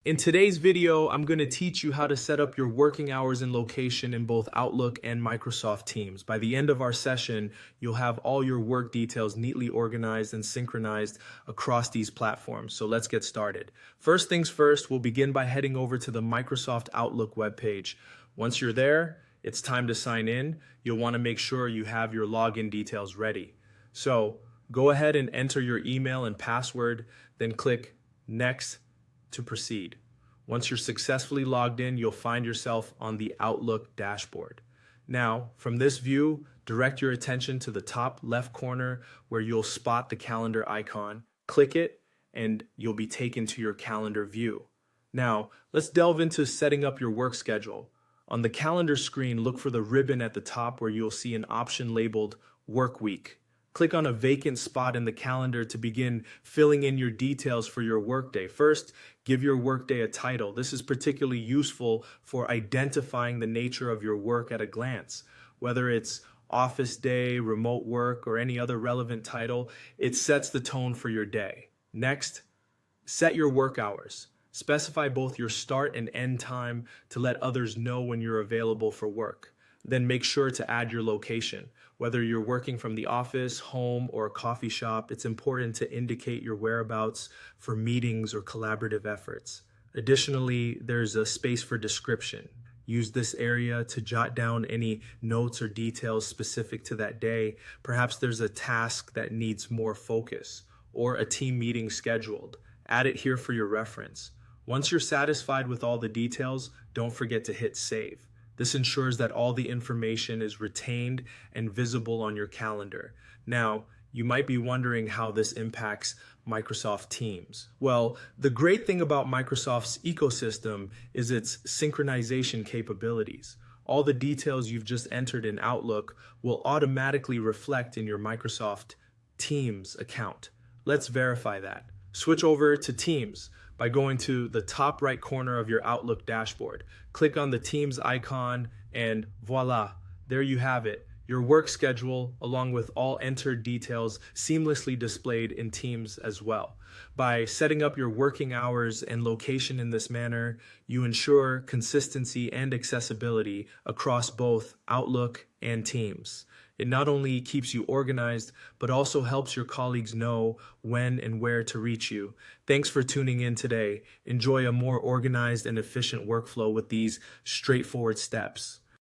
In today's video, I'm going to teach you how to set up your working hours and location in both Outlook and Microsoft Teams. By the end of our session, you'll have all your work details neatly organized and synchronized across these platforms. So let's get started. First things first, we'll begin by heading over to the Microsoft Outlook webpage. Once you're there, it's time to sign in. You'll want to make sure you have your login details ready. So go ahead and enter your email and password, then click Next to proceed. Once you're successfully logged in, you'll find yourself on the Outlook dashboard. Now, from this view, direct your attention to the top left corner where you'll spot the calendar icon. Click it, and you'll be taken to your calendar view. Now, let's delve into setting up your work schedule. On the calendar screen, look for the ribbon at the top where you'll see an option labeled Work Week. Click on a vacant spot in the calendar to begin filling in your details for your workday. First, give your workday a title. This is particularly useful for identifying the nature of your work at a glance. Whether it's office day, remote work, or any other relevant title, it sets the tone for your day. Next, set your work hours. Specify both your start and end time to let others know when you're available for work. Then make sure to add your location. Whether you're working from the office, home, or a coffee shop, it's important to indicate your whereabouts for meetings or collaborative efforts. Additionally, there's a space for description. Use this area to jot down any notes or details specific to that day. Perhaps there's a task that needs more focus or a team meeting scheduled. Add it here for your reference. Once you're satisfied with all the details, don't forget to hit save. This ensures that all the information is retained and visible on your calendar. Now, you might be wondering how this impacts Microsoft Teams. Well, the great thing about Microsoft's ecosystem is its synchronization capabilities. All the details you've just entered in Outlook will automatically reflect in your Microsoft Teams account. Let's verify that. Switch over to Teams by going to the top right corner of your Outlook dashboard. Click on the Teams icon and voila, there you have it. Your work schedule, along with all entered details, seamlessly displayed in Teams as well. By setting up your working hours and location in this manner, you ensure consistency and accessibility across both Outlook and Teams. It not only keeps you organized, but also helps your colleagues know when and where to reach you. Thanks for tuning in today. Enjoy a more organized and efficient workflow with these straightforward steps.